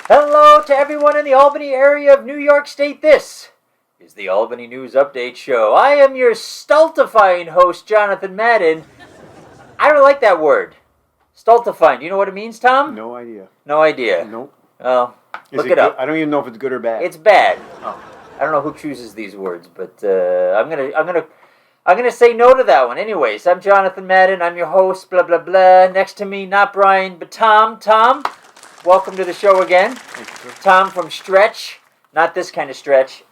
Hello to everyone in the Albany area of New York State. This is the Albany News Update Show. I am your stultifying host, Jonathan Madden. I don't like that word. Stultifying. Do you know what it means, Tom? No idea. No idea. Nope. Well, look it up. I don't even know if it's good or bad. It's bad. Oh. I don't know who chooses these words, but I'm gonna say no to that one. Anyways, I'm Jonathan Madden. I'm your host. Blah blah blah. Next to me, not Brian, but Tom. Tom, welcome to the show again. Thank you, sir. Tom from Stretch, not this kind of Stretch,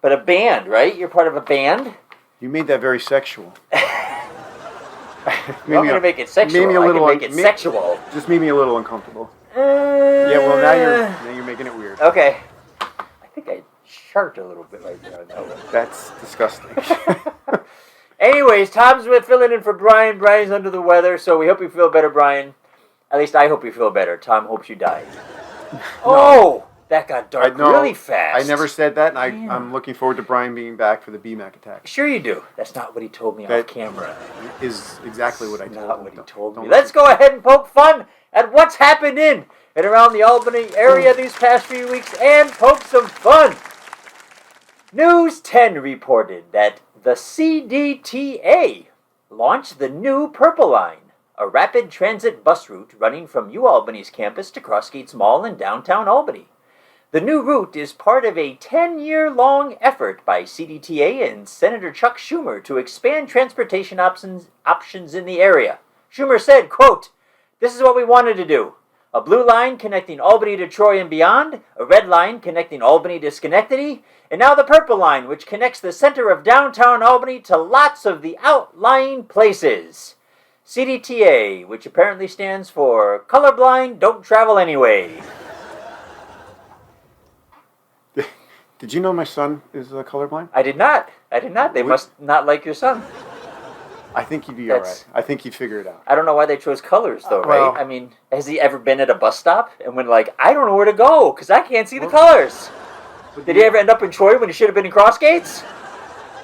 but a band, right? You're part of a band. You made that very sexual. I'm gonna make it sexual. Maybe a little. I can make it sexual. Just made me a little uncomfortable. Yeah. Well, now you're making it weird. Okay. I think I sharked a little bit right there. That's disgusting. Anyways, Tom's filling in for Brian. Brian's under the weather, so we hope you feel better, Brian. At least I hope you feel better. Tom hopes you die. Oh, that got dark really fast. I never said that, and I'm looking forward to Brian being back for the BMAC attack. Sure you do. That's not what he told me off camera. Is exactly what I told him. Not what he told me. Let's go ahead and poke fun at what's happened in and around the Albany area these past few weeks and poke some fun. News 10 reported that the CDTA launched the new Purple Line, a rapid transit bus route running from UAlbany's campus to Crossgates Mall in downtown Albany. The new route is part of a 10-year-long effort by CDTA and Senator Chuck Schumer to expand transportation options in the area. Schumer said, quote, "This is what we wanted to do. A blue line connecting Albany to Troy and beyond, a red line connecting Albany to Schenectady, and now the purple line, which connects the center of downtown Albany to lots of the outlying places. CDTA, which apparently stands for Colorblind Don't Travel Anyway." Did you know my son is colorblind? I did not. They must not like your son. I think he'd be all right. I think he'd figure it out. I don't know why they chose colors, though, well, right? I mean, has he ever been at a bus stop and went like, I don't know where to go because I can't see the colors? Did he ever end up in Troy when he should have been in Crossgates?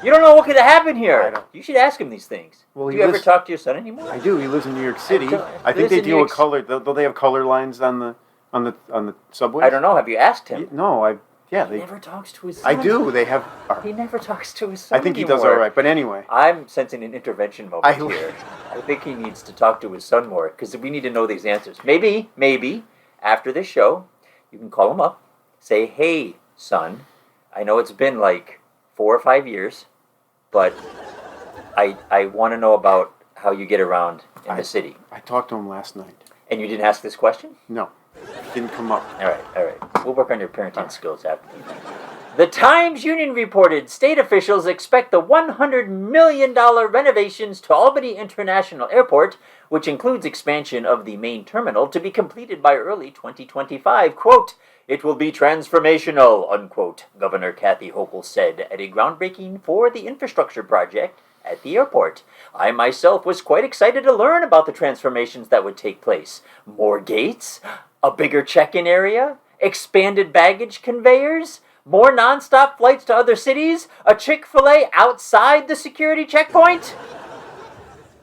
You don't know what could have happened here. I don't. You should ask him these things. Well, do you ever talk to your son anymore? I do. He lives in New York City. I think they deal with color. Don't they have color lines on the subway? I don't know. Have you asked him? No, He never talks to his son. I do. They have. He never talks to his son I think anymore. he does all right. But anyway, I'm sensing an intervention moment here. I think he needs to talk to his son more because we need to know these answers. Maybe after this show, you can call him up, say, "Hey, son, I know it's been like 4 or 5 years, but I want to know about how you get around in the city." I talked to him last night. And you didn't ask this question? No, didn't come up. All right. We'll work on your parenting skills after. The Times-Union reported state officials expect the $100 million renovations to Albany International Airport, which includes expansion of the main terminal, to be completed by early 2025. Quote, "It will be transformational," unquote, Governor Kathy Hochul said at a groundbreaking for the infrastructure project at the airport. "I myself was quite excited to learn about the transformations that would take place. More gates, a bigger check-in area, expanded baggage conveyors, more non-stop flights to other cities, a Chick-fil-A outside the security checkpoint."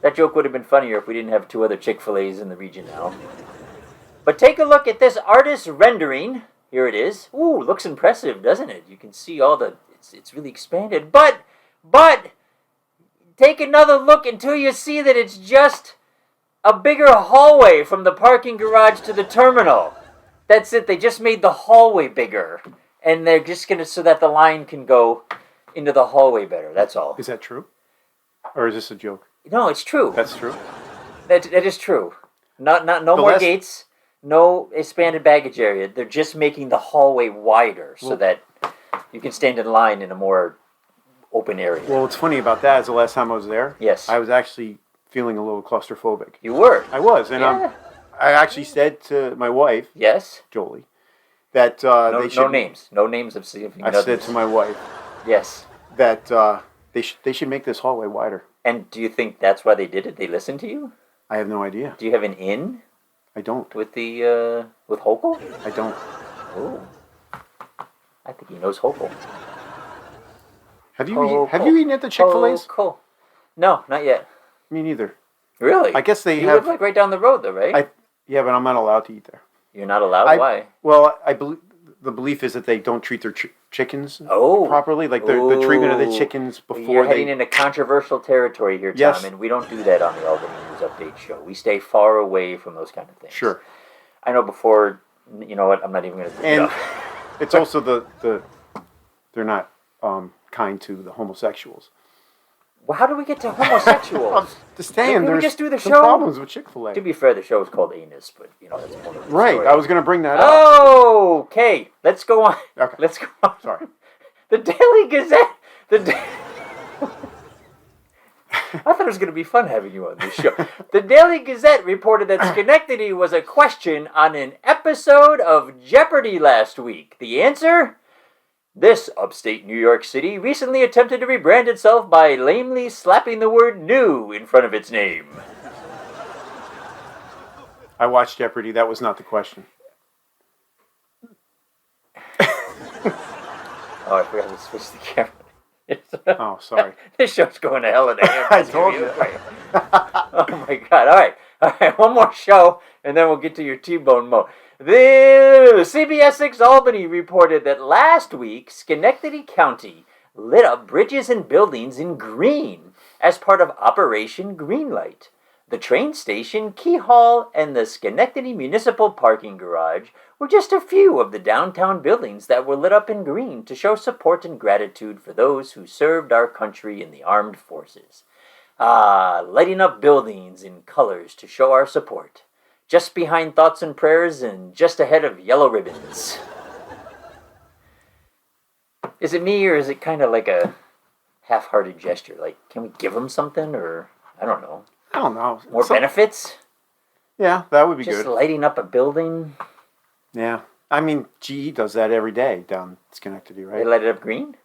That joke would have been funnier if we didn't have 2 other Chick-fil-A's in the region now. But take a look at this artist's rendering. Here it is. Ooh, looks impressive, doesn't it? You can see all the... It's really expanded. But... take another look until you see that it's just a bigger hallway from the parking garage to the terminal. That's it. They just made the hallway bigger. And they're just going to... so that the line can go into the hallway better. That's all. Is that true? Or is this a joke? No, it's true. That's true? That is true. No more gates. No expanded baggage area. They're just making the hallway wider so that you can stand in line in a more open area. Well, what's funny about that is the last time I was there, yes, I was actually feeling a little claustrophobic. You were? I was, and I actually said to my wife, yes, Jolie, that they should... No names of significant others. I said to my wife, yes, that they should make this hallway wider. And do you think that's why they did it? They listened to you? I have no idea. Do you have an in? I don't. With Hochul? I don't. Oh. I think he knows Hochul. Have you eaten at the Chick-fil-A's? Cool. No, not yet. Me neither. Really? I guess they you have. live like right down the road, though, right? Yeah, but I'm not allowed to eat there. You're not allowed? Why? Well, I believe the belief is that they don't treat their chickens properly. Like the treatment of the chickens before You're heading into controversial territory here, Tom, Yes. and we don't do that on the Albany News Update show. We stay far away from those kind of things. Sure. I know before, you know what, I'm not even going to bring it up. It's also they're not kind to the homosexuals. Well, how do we get to homosexuals? Just saying, Can we there's just do the some show? problems with Chick-fil-A. To be fair, the show is called Anus, but, you know, that's one of the Right, story. I was going to bring that up. Oh, okay. Let's go on. Okay. Let's go on. Sorry. The Daily Gazette. I thought it was going to be fun having you on this show. The Daily Gazette reported that Schenectady was a question on an episode of Jeopardy last week. The answer? This upstate New York City recently attempted to rebrand itself by lamely slapping the word new in front of its name. I watched Jeopardy. That was not the question. Oh, I forgot to switch the camera. Oh, sorry. This show's going to hell in a hand. I told you. Oh my God. All right. One more show, and then we'll get to your T-Bone mode. The CBS 6 Albany reported that last week, Schenectady County lit up bridges and buildings in green as part of Operation Greenlight. The train station, Key Hall, and the Schenectady Municipal Parking Garage were just a few of the downtown buildings that were lit up in green to show support and gratitude for those who served our country in the armed forces. Lighting up buildings in colors to show our support. Just behind thoughts and prayers and just ahead of yellow ribbons. Is it me, or is it kind of like a half-hearted gesture? Like, can we give them something, or I don't know. I don't know. More benefits? Yeah, that would be Just good. lighting up a building? Yeah. I mean, GE does that every day down Schenectady, right? They light it up green?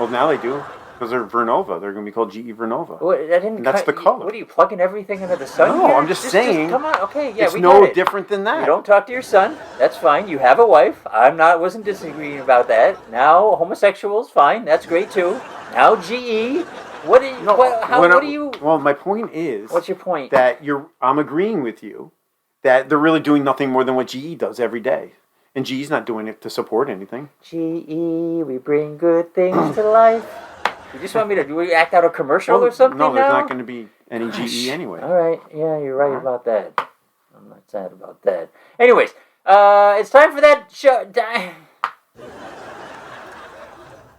Well, now they do. Because they're Vernova. They're going to be called GE Vernova. What, That's the color. What are you, plugging everything under the sun? No, here? I'm just saying. Come on, okay, yeah, it's we no got it. different than that. You don't talk to your son. That's fine. You have a wife. Wasn't disagreeing about that. Now homosexuals, fine. That's great too. Now GE. What do you? No, what do you? Well, my point is. What's your point? That I'm agreeing with you that they're really doing nothing more than what GE does every day, and GE's not doing it to support anything. GE, we bring good things to life. You just want me to act out a commercial or something? No, there's now? not going to be any GE anyway. All right, yeah, you're right about that. I'm not sad about that. Anyways, it's time for that show.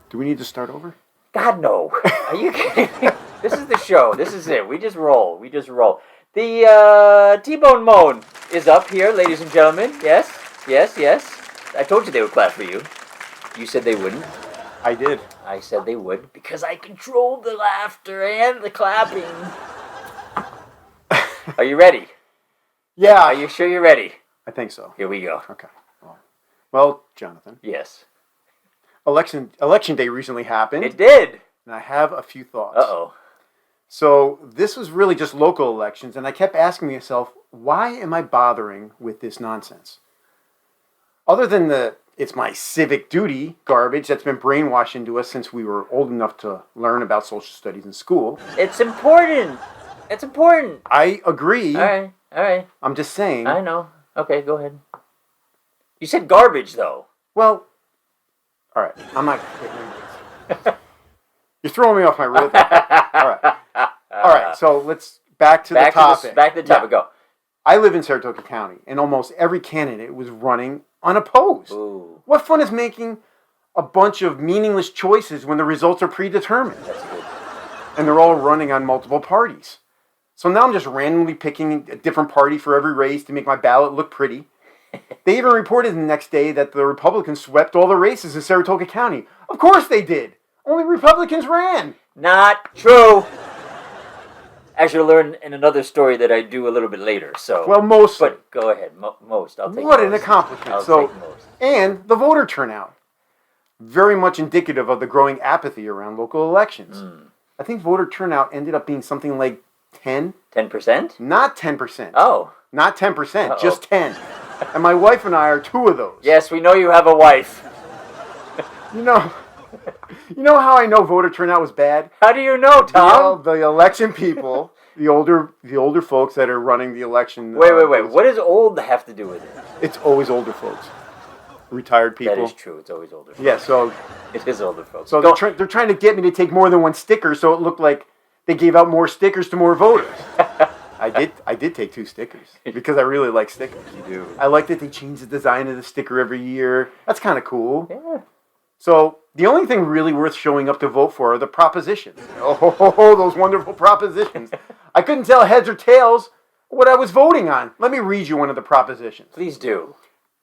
Do we need to start over? God, no. Are you kidding me? This is the show. This is it. We just roll. The T-Bone Moan is up here, ladies and gentlemen. Yes. I told you they would clap for you. You said they wouldn't. I did. I said they would because I controlled the laughter and the clapping. Are you ready? Yeah. Are you sure you're ready? I think so. Here we go. Okay. Well, Jonathan. Yes. Election day recently happened. It did. And I have a few thoughts. Uh-oh. So this was really just local elections, and I kept asking myself, why am I bothering with this nonsense? Other than it's my civic duty garbage that's been brainwashed into us since we were old enough to learn about social studies in school. It's important. I agree. All right. I'm just saying. I know. Okay, go ahead. You said garbage, though. Well, all right. I'm not. You're throwing me off my rhythm. All right. So let's back to the topic. Back to the topic. Go. I live in Saratoga County, and almost every candidate was running unopposed. Ooh. What fun is making a bunch of meaningless choices when the results are predetermined? That's good. And they're all running on multiple parties. So now I'm just randomly picking a different party for every race to make my ballot look pretty. They even reported the next day that the Republicans swept all the races in Saratoga County. Of course they did. Only Republicans ran. Not true. As you'll learn in another story that I do a little bit later. So. Well, most. But go ahead. Most. I'll take What most. an accomplishment. I'll take most. And the voter turnout. Very much indicative of the growing apathy around local elections. I think voter turnout ended up being something like 10. 10%? Not 10%. Oh. Not 10%, Uh-oh. just 10. And my wife and I are two of those. Yes, we know you have a wife. You know, You know how I know voter turnout was bad? How do you know, Tom? The election people, the older folks that are running the election. Wait. What does old have to do with it? It's always older folks. Retired people. That is true. It's always older folks. Yeah, so... It is older folks. So they're trying to get me to take more than one sticker, so it looked like they gave out more stickers to more voters. I did take 2 stickers because I really like stickers. You do. I like that they change the design of the sticker every year. That's kind of cool. Yeah. So the only thing really worth showing up to vote for are the propositions. Oh, those wonderful propositions. I couldn't tell heads or tails what I was voting on. Let me read you one of the propositions. Please do.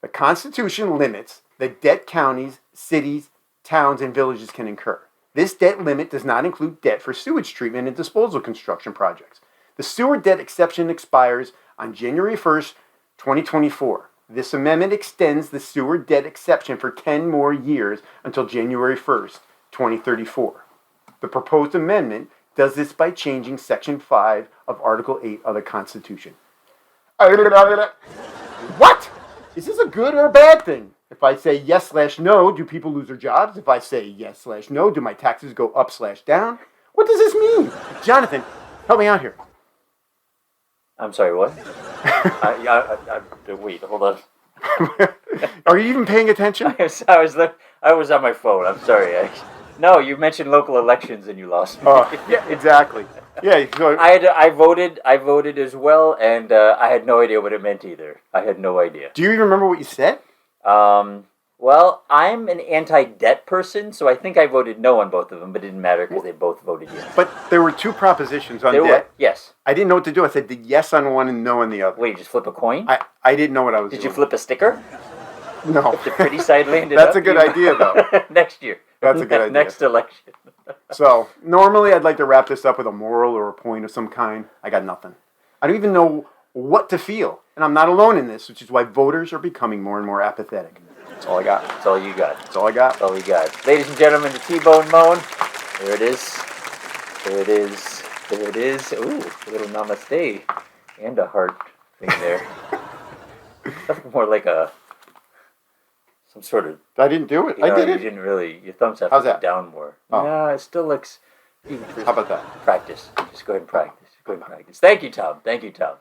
The Constitution limits the debt counties, cities, towns, and villages can incur. This debt limit does not include debt for sewage treatment and disposal construction projects. The sewer debt exception expires on January 1st, 2024. This amendment extends the sewer debt exception for 10 more years until January 1st, 2034. The proposed amendment does this by changing Section 5 of Article 8 of the Constitution. What? Is this a good or a bad thing? If I say yes/no, do people lose their jobs? If I say yes/no, do my taxes go up/down? What does this mean? Jonathan, help me out here. I'm sorry, what? Wait, hold on. Are you even paying attention? I was on my phone. I'm sorry. No, you mentioned local elections and you lost me. Oh, yeah, exactly. Yeah, so I voted as well, and I had no idea what it meant either. I had no idea. do you even remember what you said? Well, I'm an anti-debt person, so I think I voted no on both of them, but it didn't matter because they both voted yes. But there were 2 propositions on There debt. were, yes. I didn't know what to do. I said the yes on one and no on the other. Wait, you just flip a coin? I didn't know what I was Did doing. you flip a sticker? No. The pretty side landed That's up? a good idea, though. Next year. That's a good idea. Next election. So, normally I'd like to wrap this up with a moral or a point of some kind. I got nothing. I don't even know what to feel. And I'm not alone in this, which is why voters are becoming more and more apathetic. That's all I got. That's all you got. That's all I got. That's all we got. Ladies and gentlemen, the T-Bone moan. There it is. There it is. There it is. Ooh, a little namaste. And a heart thing there. That's more like some sort of... I didn't do it. I did You it. didn't really... Your thumbs have How's to that? be down more. Oh. Yeah, it still looks... How about that? Practice. Just go ahead and practice. Go ahead and practice. Thank you, Tom. Thank you, Tom.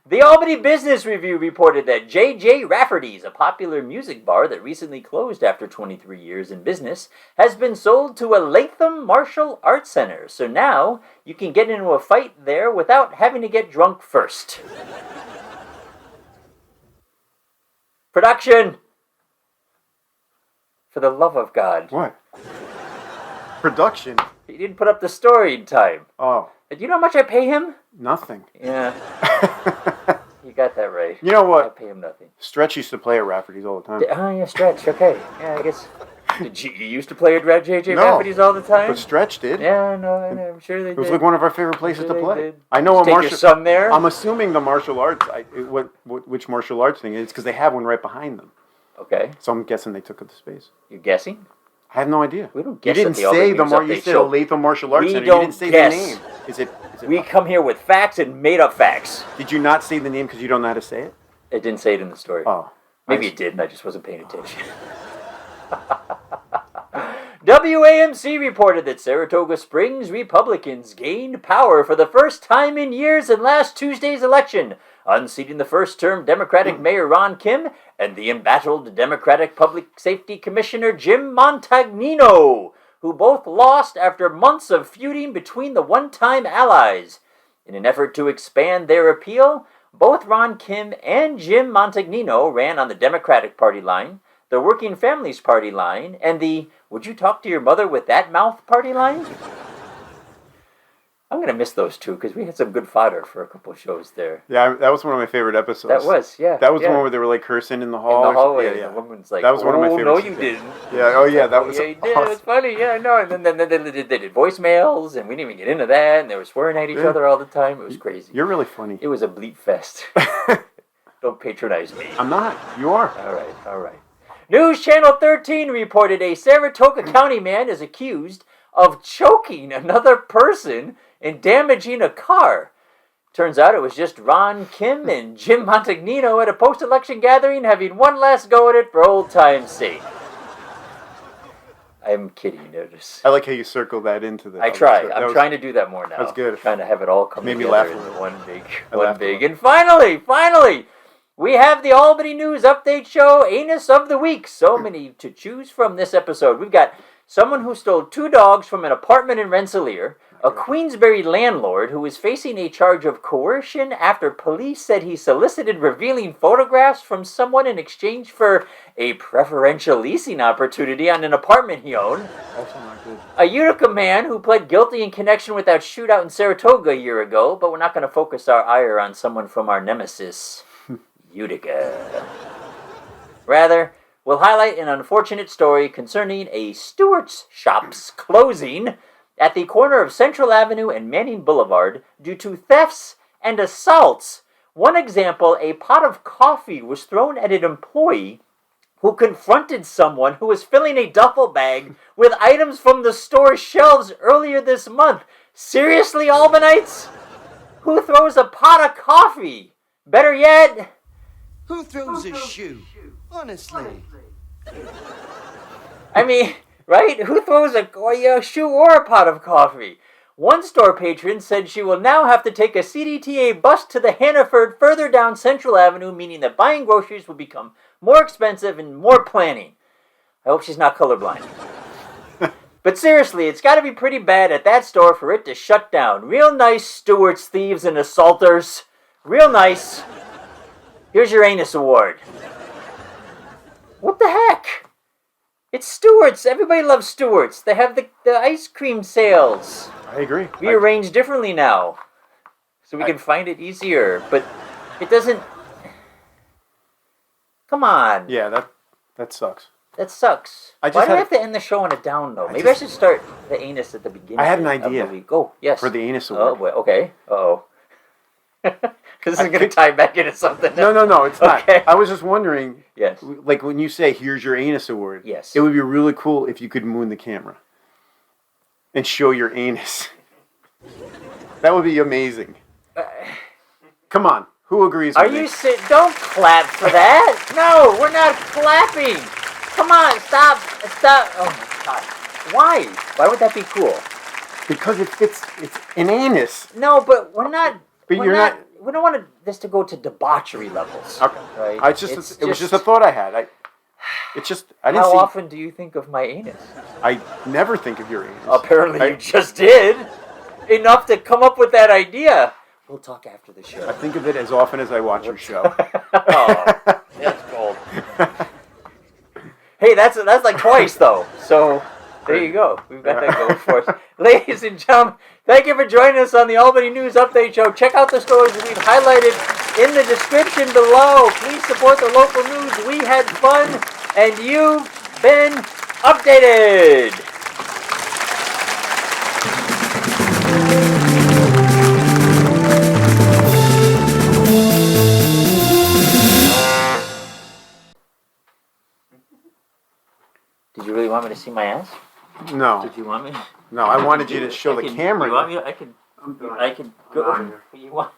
The Albany Business Review reported that J.J. Rafferty's, a popular music bar that recently closed after 23 years in business, has been sold to a Latham Martial Arts Center. So now you can get into a fight there without having to get drunk first. Production! For the love of God. What? Production? He didn't put up the story in time. Oh, Do you know how much I pay him? nothing. Yeah, you got that right. You know I what? pay him nothing. Stretch used to play at Rafferty's all the time. Oh, yeah, Stretch. Okay. Yeah, I guess. Did you used to play at J.J. No, Rafferty's all the time? But Stretch did. Yeah, I know. I'm sure they It was did. like one of our favorite places Sure to they play. did. I know Did a you take martial. your son there? I'm assuming the martial arts. Which martial arts thing is because they have one right behind them. Okay. So I'm guessing they took up the space. You're guessing? I have no idea. We don't You guess didn't at the Albany say the News Update you said a Show. Latham Martial Arts We Center. don't You didn't say guess. the name. Is it We come here with facts and made up facts. Did you not say the name because you don't know how to say it? It didn't say it in the story. Oh. Maybe it did, and I just wasn't paying attention. WAMC reported that Saratoga Springs Republicans gained power for the first time in years in last Tuesday's election, unseating the first-term Democratic Mayor Ron Kim and the embattled Democratic Public Safety Commissioner Jim Montagnino, who both lost after months of feuding between the one-time allies. In an effort to expand their appeal, both Ron Kim and Jim Montagnino ran on the Democratic Party line, the Working Families Party line, and the "Would you talk to your mother with that mouth" party line. I'm going to miss those two because we had some good fodder for a couple of shows there. Yeah, that was one of my favorite episodes. That was, yeah. That was yeah. the one where they were like cursing in the hall. In the hallway, Yeah, and yeah. the woman's like, That was one of my "Oh, favorite no, scenes. you didn't." Yeah, oh yeah, that was Yeah, you did. awesome. It was funny. Yeah, I know. And then they did voicemails, and we didn't even get into that, and they were swearing at each Yeah. other all the time. It was crazy. You're really funny. It was a bleep fest. Don't patronize me. I'm not. You are. All right. News Channel 13 reported a Saratoga County man is accused of choking another person and damaging a car. Turns out it was just Ron Kim and Jim Montagnino at a post-election gathering having one last go at it for old time's sake. I'm kidding. I like how you circled that into the. I try. I'm trying to do that more now. That's good. I'm trying to have it all come Made me together laugh a in little. one big. And finally, we have the Albany News Update Show Anus of the Week. So many to choose from this episode. We've got someone who stole 2 dogs from an apartment in Rensselaer, a Queensbury landlord who is facing a charge of coercion after police said he solicited revealing photographs from someone in exchange for a preferential leasing opportunity on an apartment he owned. Also not good. A Utica man who pled guilty in connection with that shootout in Saratoga a year ago, but we're not going to focus our ire on someone from our nemesis, Utica. Rather, we'll highlight an unfortunate story concerning a Stewart's shop's closing at the corner of Central Avenue and Manning Boulevard due to thefts and assaults. One example, a pot of coffee was thrown at an employee who confronted someone who was filling a duffel bag with items from the store's shelves earlier this month. Seriously, Albanites? Who throws a pot of coffee? Better yet, Who throws a shoe? Honestly. I mean, right? Who throws a shoe or a pot of coffee? One store patron said she will now have to take a CDTA bus to the Hannaford further down Central Avenue, meaning that buying groceries will become more expensive and more planning. I hope she's not colorblind. But seriously, it's got to be pretty bad at that store for it to shut down. Real nice, Stewart's, thieves, and assaulters. Real nice. Here's your anus award. What the heck? It's Stewart's. Everybody loves Stewart's. They have the ice cream sales. I agree. We arrange differently now, so we can find it easier. But it doesn't. Come on. Yeah, that sucks. That sucks. I just Why do we had have to end the show on a down note? Maybe I should start the anus at the beginning. I had an of idea the week. Oh, yes. for the anus Oh, award. boy. Okay. Uh-oh. This is going to tie back into something. No, it's not. Okay. I was just wondering, Yes. like when you say, here's your anus award, Yes. it would be really cool if you could moon the camera and show your anus. That would be amazing. Come on. Who agrees with me? Don't clap for that. No, we're not clapping. Come on, stop. Oh, my God. Why? Why would that be cool? Because it's an anus. No, but we're not. But we're you're not. We don't want this to go to debauchery levels. Okay. Right? It was just a thought I had. I didn't How see. often do you think of my anus? I never think of your anus. Apparently, you just did. Enough to come up with that idea. We'll talk after the show. I think of it as often as I watch your show. Oh, that's cold. Hey, that's like twice though. So there you go. We've got that going for us. Ladies and gentlemen, thank you for joining us on the Albany News Update Show. Check out the stories that we've highlighted in the description below. Please support the local news. We had fun, and you've been updated. Did you really want me to see my ass? No, Did you want me? no. I wanted you to show the camera. You want me? I could go. I'm done. You want?